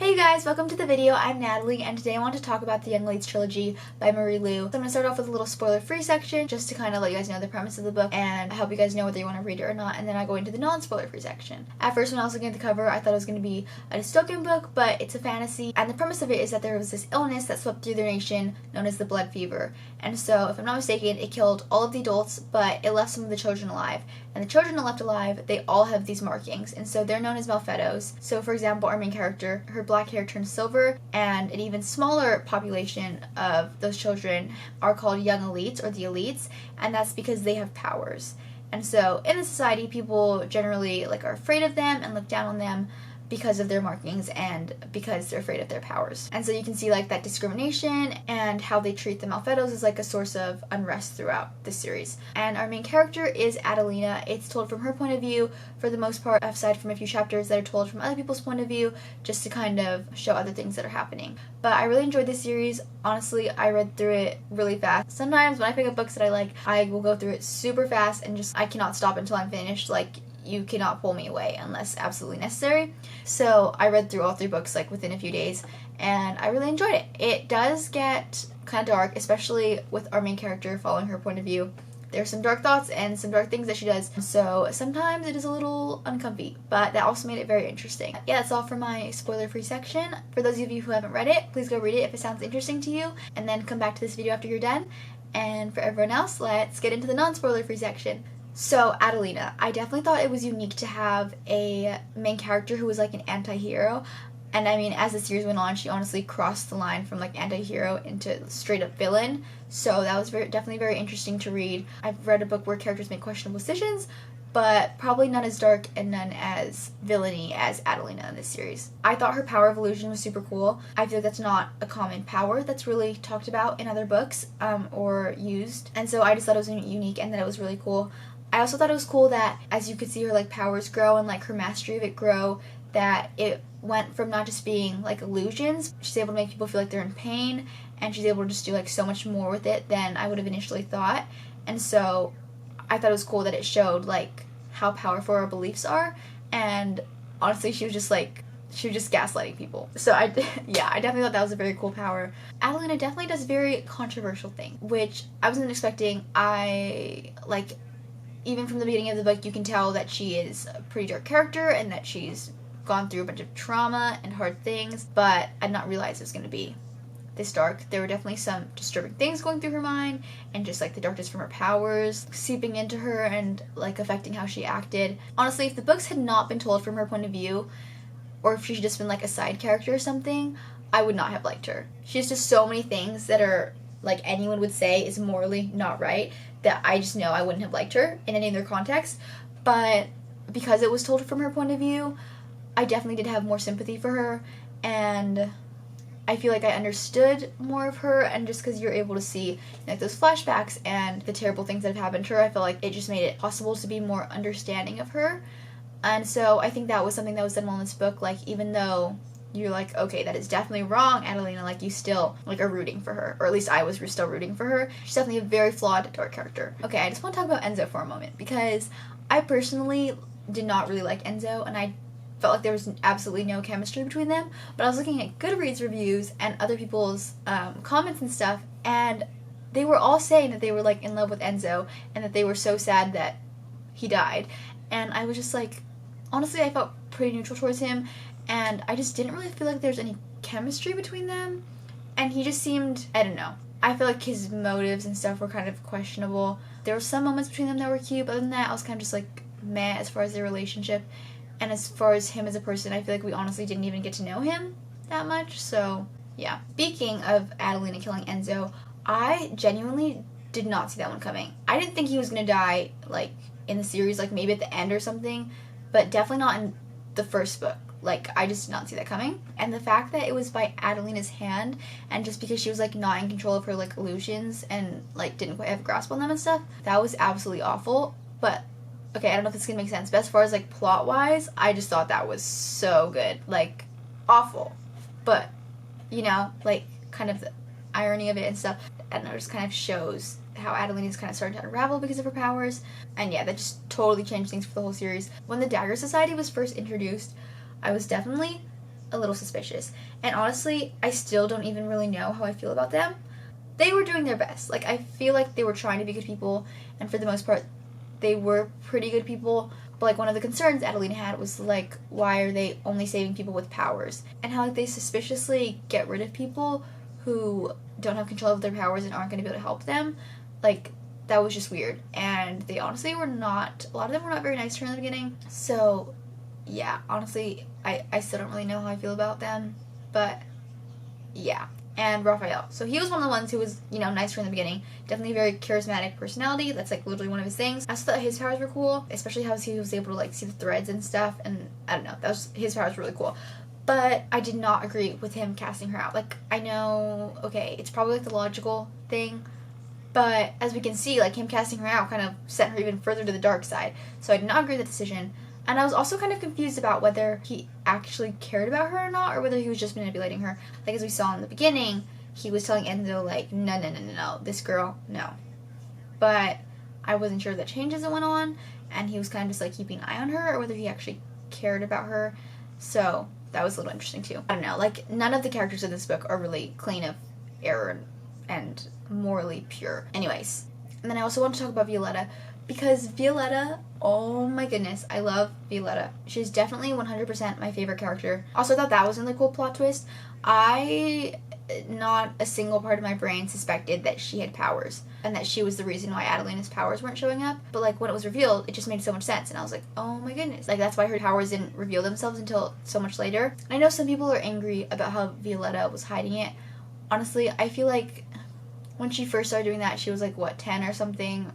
Hey guys, welcome to the video. I'm Natalie, and today I want to talk about the Young Leads trilogy by Marie Lu. So I'm going to start off with a little spoiler-free section just to kind of let you guys know the premise of the book and help you guys know whether you want to read it or not, and then I go into the non-spoiler-free section. At first, when I was looking at the cover, I thought it was going to be a dystopian book, but it's a fantasy, and the premise of it is that there was this illness that swept through their nation known as the blood fever. And so, if I'm not mistaken, it killed all of the adults, but it left some of the children alive. And the children that left alive, they all have these markings, and so they're known as Malfettos. So, for example, our main character, her black hair turns silver, and an even smaller population of those children are called young elites, or the elites, and that's because they have powers. And so, in a society, people generally are afraid of them and look down on them because of their markings and because they're afraid of their powers. And so you can see that discrimination and how they treat the Malfettos is a source of unrest throughout the series. And our main character is Adelina. It's told from her point of view for the most part, aside from a few chapters that are told from other people's point of view, just to kind of show other things that are happening. But I really enjoyed this series. Honestly, I read through it really fast. Sometimes when I pick up books that I like, I will go through it super fast and I cannot stop until I'm finished. You cannot pull me away unless absolutely necessary. So I read through all 3 books within a few days, and I really enjoyed it. It does get kind of dark, especially with our main character following her point of view. There's some dark thoughts and some dark things that she does, so sometimes it is a little uncomfy, but that also made it very interesting. Yeah, that's all for my spoiler-free section. For those of you who haven't read it, please go read it if it sounds interesting to you, and then come back to this video after you're done. And for everyone else, let's get into the non-spoiler-free section. So, Adelina, I definitely thought it was unique to have a main character who was an anti-hero. And I mean, as the series went on, she honestly crossed the line from anti-hero into straight up villain. So that was definitely very interesting to read. I've read a book where characters make questionable decisions, but probably not as dark and none as villainy as Adelina in this series. I thought her power of illusion was super cool. I feel that's not a common power that's really talked about in other books or used. And so I just thought it was unique and that it was really cool. I also thought it was cool that as you could see her powers grow and her mastery of it grow, that it went from not just being illusions, she's able to make people feel they're in pain, and she's able to just do so much more with it than I would have initially thought. And so I thought it was cool that it showed how powerful our beliefs are, and honestly she was just gaslighting people. So I definitely thought that was a very cool power. Adelina definitely does very controversial things, which I wasn't expecting. Even from the beginning of the book, you can tell that she is a pretty dark character and that she's gone through a bunch of trauma and hard things, but I did not realize it was going to be this dark. There were definitely some disturbing things going through her mind, and just the darkness from her powers seeping into her and affecting how she acted. Honestly, if the books had not been told from her point of view, or if she'd just been a side character or something, I would not have liked her. She has just so many things that are anyone would say is morally not right, that I just know I wouldn't have liked her in any other context. But because it was told from her point of view, I definitely did have more sympathy for her, and I feel I understood more of her. And just because you're able to see those flashbacks and the terrible things that have happened to her, I feel it just made it possible to be more understanding of her. And so I think that was something that was done well in this book. Even though you're okay, that is definitely wrong, Adelina, you still are rooting for her, or at least I was still rooting for her. She's definitely a very flawed dark character. Okay, I just want to talk about Enzo for a moment, because I personally did not really like Enzo, and I felt there was absolutely no chemistry between them. But I was looking at Goodreads reviews and other people's comments and stuff, and they were all saying that they were in love with Enzo and that they were so sad that he died. And I was just honestly, I felt pretty neutral towards him, and I just didn't really feel there's any chemistry between them. And he just seemed, I don't know, I feel his motives and stuff were kind of questionable. There were some moments between them that were cute, but other than that, I was kind of just meh as far as their relationship. And as far as him as a person, I feel we honestly didn't even get to know him that much. So yeah. Speaking of Adelina killing Enzo, I genuinely did not see that one coming. I didn't think he was gonna die in the series, maybe at the end or something, but definitely not in the first book. I just did not see that coming. And the fact that it was by Adelina's hand, and just because she was not in control of her illusions and didn't quite have a grasp on them and stuff, that was absolutely awful. But okay, I don't know if this is gonna make sense, but as far as plot wise, I just thought that was so good. Awful, but kind of the irony of it and stuff, I don't know, just kind of shows how Adelina's kind of starting to unravel because of her powers. And yeah, that just totally changed things for the whole series. When the Dagger Society was first introduced, I was definitely a little suspicious. And honestly, I still don't even really know how I feel about them. They were doing their best. Like, I feel like they were trying to be good people, and for the most part, they were pretty good people. But, like, one of the concerns Adelina had was, like, why are they only saving people with powers? And how, like, they suspiciously get rid of people who don't have control of their powers and aren't going to be able to help them. Like, that was just weird. And they honestly were not, a lot of them were not very nice to her in the beginning. So, yeah, honestly, I still don't really know how I feel about them. But, yeah. And Raphael. So he was one of the ones who was, you know, nice from the beginning. Definitely a very charismatic personality. That's, like, literally one of his things. I also thought his powers were cool, especially how he was able to, like, see the threads and stuff. And, I don't know, his powers were really cool. But I did not agree with him casting her out. Like, I know, okay, it's probably, like, the logical thing. But, as we can see, like, him casting her out kind of sent her even further to the dark side. So I did not agree with the decision. And I was also kind of confused about whether he actually cared about her or not, or whether he was just manipulating her. Like, as we saw in the beginning, he was telling Enzo, like, no, this girl, no. But I wasn't sure if that changed as it went on, and he was kind of just, like, keeping an eye on her, or whether he actually cared about her. So that was a little interesting, too. I don't know, like, none of the characters in this book are really clean of error and morally pure. Anyways, and then I also want to talk about Violetta, because Violetta, oh my goodness, I love Violetta. She's definitely 100% my favorite character. Also, I thought that was a really cool plot twist. Not a single part of my brain suspected that she had powers, and that she was the reason why Adelina's powers weren't showing up. But, like, when it was revealed, it just made so much sense, and I was like, oh my goodness. Like, that's why her powers didn't reveal themselves until so much later. And I know some people are angry about how Violetta was hiding it. Honestly, I feel like when she first started doing that, she was, like, what, 10 or something?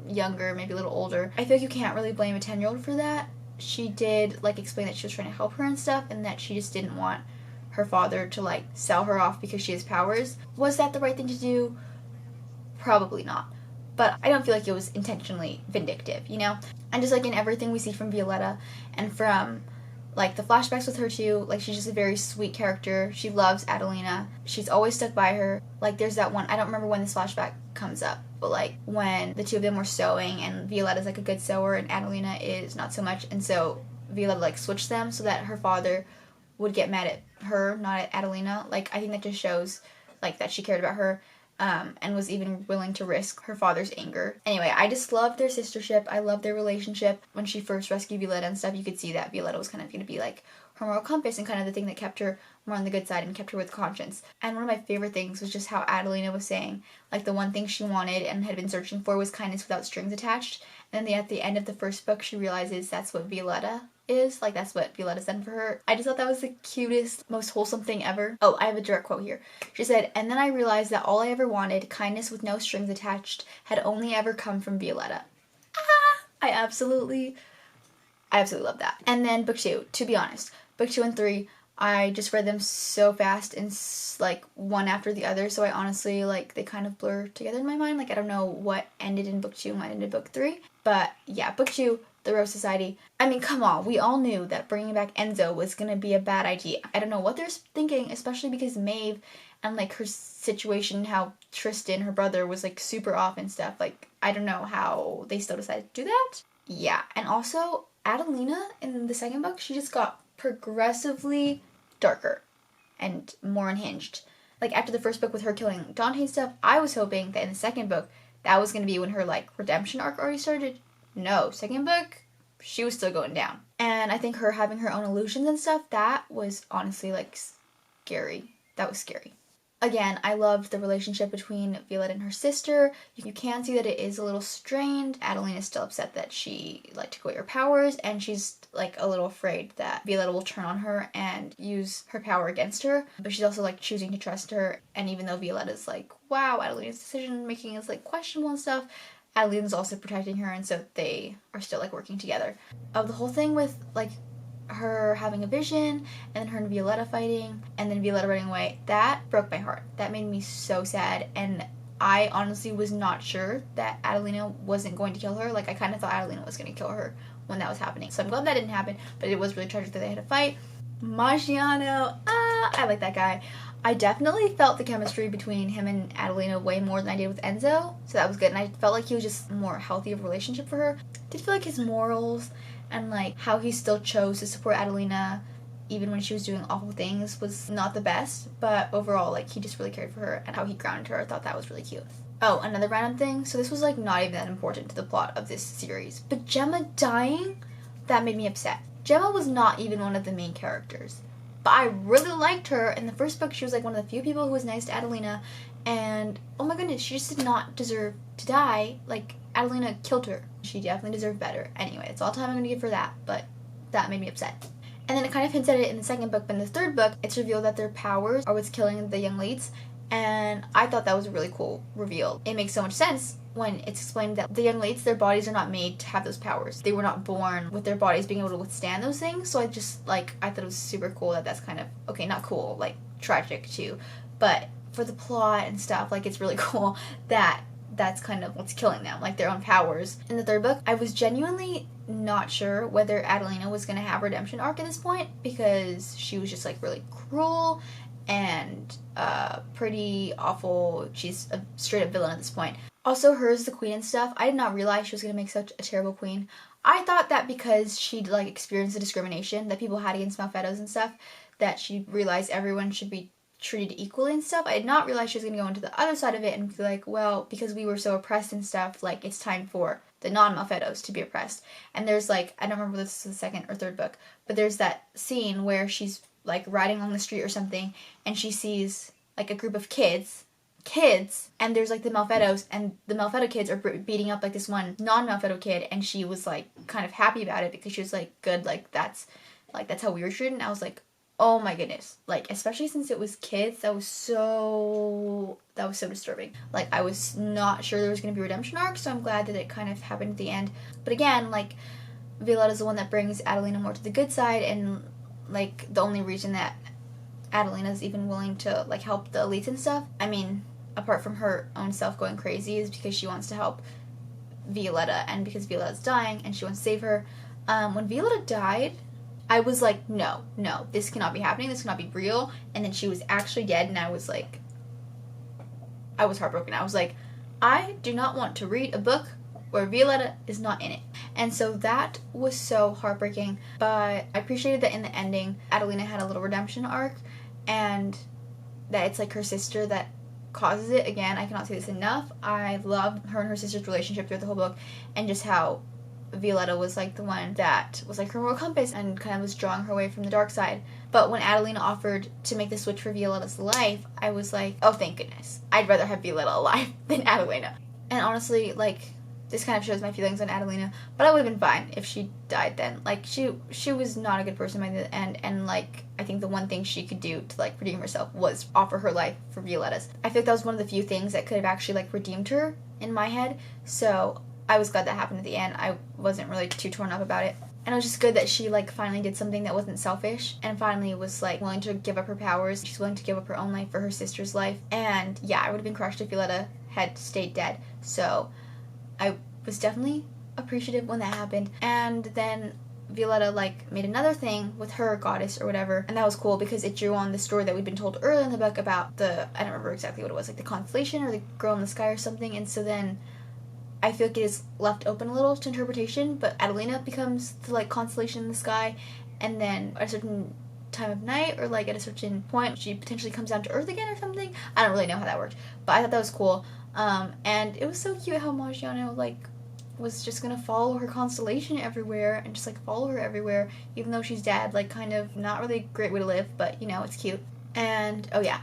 Younger, maybe a little older. I feel like you can't really blame a 10-year-old for that. She did, like, explain that she was trying to help her and stuff, and that she just didn't want her father to, like, sell her off because she has powers. Was that the right thing to do? Probably not. But I don't feel like it was intentionally vindictive, you know? And just, like, in everything we see from Violetta, and from, like, the flashbacks with her too, like, she's just a very sweet character. She loves Adelina. She's always stuck by her. Like, there's that one, I don't remember when this flashback comes up, but, like, when the two of them were sewing, and Violetta's, like, a good sewer, and Adelina is not so much, and so Violetta, like, switched them so that her father would get mad at her, not at Adelina. Like, I think that just shows, like, that she cared about her, and was even willing to risk her father's anger. Anyway, I just love their sistership. I love their relationship. When she first rescued Violetta and stuff, you could see that Violetta was kind of going to be, like, her moral compass and kind of the thing that kept her more on the good side and kept her with conscience. And one of my favorite things was just how Adelina was saying, like, the one thing she wanted and had been searching for was kindness without strings attached. And then at the end of the first book, she realizes that's what Violetta is. Like, that's what Violetta's done for her. I just thought that was the cutest, most wholesome thing ever. Oh, I have a direct quote here. She said, "And then I realized that all I ever wanted, kindness with no strings attached, had only ever come from Violetta." I absolutely love that. And then book 2, to be honest. Book 2 and 3, I just read them so fast and, like, one after the other, so I honestly, like, they kind of blur together in my mind. Like, I don't know what ended in book 2 and what ended in book 3. But, yeah, book 2, The Rose Society. I mean, come on, we all knew that bringing back Enzo was gonna be a bad idea. I don't know what they're thinking, especially because Maeve and, like, her situation, how Tristan, her brother, was, like, super off and stuff. Like, I don't know how they still decided to do that. Yeah, and also, Adelina, in the second book, she just got progressively darker and more unhinged. Like, after the first book with her killing Dante and stuff, I was hoping that in the second book, that was going to be when her, like, redemption arc already started. No, second book, she was still going down. And I think her having her own illusions and stuff, that was honestly, like, scary. That was scary. Again, I loved the relationship between Violetta and her sister. You can see that it is a little strained. Adelina's still upset that she, like, took away her powers, and she's, like, a little afraid that Violetta will turn on her and use her power against her. But she's also, like, choosing to trust her, and even though Violetta's like, wow, Adelina's decision-making is, like, questionable and stuff, Adelina's also protecting her, and so they are still, like, working together. Of the whole thing with, like, her having a vision, and then her and Violetta fighting, and then Violetta running away, that broke my heart. That made me so sad, and I honestly was not sure that Adelina wasn't going to kill her. Like, I kind of thought Adelina was going to kill her when that was happening. So I'm glad that didn't happen, but it was really tragic that they had to fight. Maggiano, I like that guy. I definitely felt the chemistry between him and Adelina way more than I did with Enzo, so that was good, and I felt like he was just a more healthy of a relationship for her. I did feel like his morals and, like, how he still chose to support Adelina even when she was doing awful things, was not the best, but overall, like, he just really cared for her, and how he grounded her, I thought that was really cute. Oh, another random thing, so this was, like, not even that important to the plot of this series, but Gemma dying, that made me upset. Gemma was not even one of the main characters, but I really liked her. In the first book, she was, like, one of the few people who was nice to Adelina, and, oh my goodness, she just did not deserve to die. Like, Adelina killed her. She definitely deserved better. Anyway, it's all time I'm gonna give for that, but that made me upset. And then it kind of hints at it in the second book, but in the third book, it's revealed that their powers are what's killing the young leads, and I thought that was a really cool reveal. It makes so much sense when it's explained that the young leads, their bodies are not made to have those powers. They were not born with their bodies being able to withstand those things, so I thought it was super cool that that's kind of, okay, not cool, like, tragic too, but for the plot and stuff, like, it's really cool that that's kind of what's killing them, like, their own powers. In the third book, I was genuinely not sure whether Adelina was going to have a redemption arc at this point, because she was just, like, really cruel and pretty awful. She's a straight-up villain at this point. Also, her as the queen and stuff, I did not realize she was going to make such a terrible queen. I thought that because she'd, like, experienced the discrimination that people had against Malfettos and stuff, that she realized everyone should be treated equally and stuff. I did not realize she was going to go into the other side of it and be like, well, because we were so oppressed and stuff, like, it's time for the non-Malfettos to be oppressed. And there's, like, I don't remember if this is the second or third book, but there's that scene where she's, like, riding along the street or something, and she sees, like, a group of kids, and there's, like, the Malfettos, and the Malfetto kids are beating up, like, this one non-Malfetto kid, and she was, like, kind of happy about it, because she was, like, good, like, that's how we were treated. And I was like, oh my goodness, like, especially since it was kids, that was so disturbing. Like, I was not sure there was going to be a redemption arc, so I'm glad that it kind of happened at the end. But again, like, Violetta's the one that brings Adelina more to the good side, and, like, the only reason that Adelina's even willing to, like, help the elites and stuff, I mean, apart from her own self going crazy, is because she wants to help Violetta, and because Violetta's dying, and she wants to save her. When Violetta died, I was like, no, this cannot be happening, this cannot be real. And then she was actually dead, and I was like, I was heartbroken. I was like, I do not want to read a book where Violetta is not in it. And so that was so heartbreaking, but I appreciated that in the ending, Adelina had a little redemption arc, and that it's, like, her sister that causes it. Again, I cannot say this enough. I love her and her sister's relationship throughout the whole book, and just how Violetta was, like, the one that was, like, her moral compass and kind of was drawing her away from the dark side. But when Adelina offered to make the switch for Violetta's life, I was like, oh, thank goodness. I'd rather have Violetta alive than Adelina. And honestly, like, this kind of shows my feelings on Adelina, but I would have been fine if she died then. Like, she was not a good person by the end, and, like, I think the one thing she could do to, like, redeem herself was offer her life for Violetta's. I feel like that was one of the few things that could have actually, like, redeemed her in my head, so I was glad that happened at the end. I wasn't really too torn up about it. And it was just good that she, like, finally did something that wasn't selfish, and finally was, like, willing to give up her powers. She's willing to give up her own life for her sister's life. And yeah, I would have been crushed if Violetta had stayed dead. So I was definitely appreciative when that happened. And then Violetta, like, made another thing with her goddess or whatever, and that was cool because it drew on the story that we'd been told earlier in the book about I don't remember exactly what it was, like the constellation or the girl in the sky or something. And so then I feel like it is left open a little to interpretation, but Adelina becomes the, like, constellation in the sky, and then at a certain time of night, or, like, at a certain point, she potentially comes down to Earth again or something. I don't really know how that worked, but I thought that was cool. And it was so cute how Margiano, like, was just gonna follow her constellation everywhere, and just, like, follow her everywhere, even though she's dead. Like, kind of not really a great way to live, but, you know, it's cute. And, oh yeah,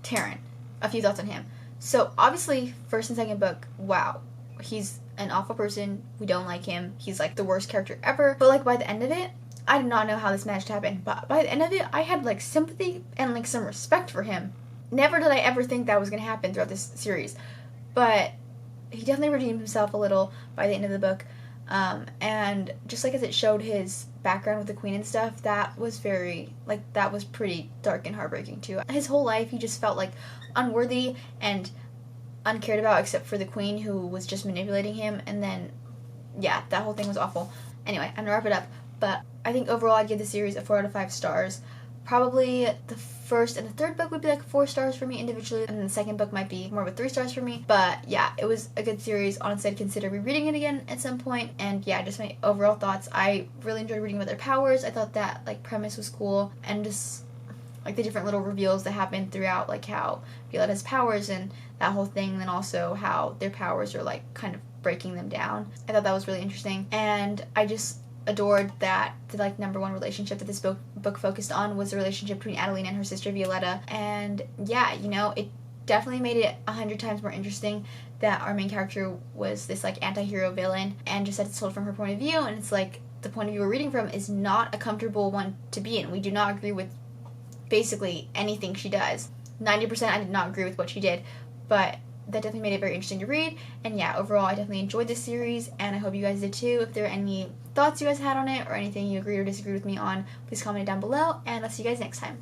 Taran. A few thoughts on him. So, obviously, first and second book, wow. He's an awful person. We don't like him. He's, like, the worst character ever. But, like, by the end of it, I did not know how this managed to happen. But by the end of it, I had, like, sympathy and, like, some respect for him. Never did I ever think that was going to happen throughout this series. But he definitely redeemed himself a little by the end of the book. And just, like, as it showed his background with the queen and stuff, that was very, like, that was pretty dark and heartbreaking, too. His whole life, he just felt, like, unworthy and uncared about, except for the queen, who was just manipulating him. And then, yeah, that whole thing was awful. Anyway, I'm gonna wrap it up, but I think overall I'd give the series a 4 out of 5 stars. Probably the first and the third book would be like 4 stars for me individually, and then the second book might be more of a 3 stars for me. But yeah, it was a good series. Honestly, I'd consider rereading it again at some point. And yeah, just my overall thoughts. I really enjoyed reading about their powers. I thought that like premise was cool, and just like the different little reveals that happen throughout, like how Violetta has powers and that whole thing, and then also how their powers are like kind of breaking them down. I thought that was really interesting, and I just adored that the like number one relationship that this book focused on was the relationship between Adelina and her sister Violetta. And yeah, you know, it definitely made it 100 times more interesting that our main character was this like anti-hero villain, and just that it's told from her point of view, and it's like the point of view we're reading from is not a comfortable one to be in. We do not agree with basically anything she does. 90% I did not agree with what she did, but that definitely made it very interesting to read. And yeah, overall I definitely enjoyed this series, and I hope you guys did too. If there are any thoughts you guys had on it or anything you agreed or disagreed with me on, please comment it down below, and I'll see you guys next time.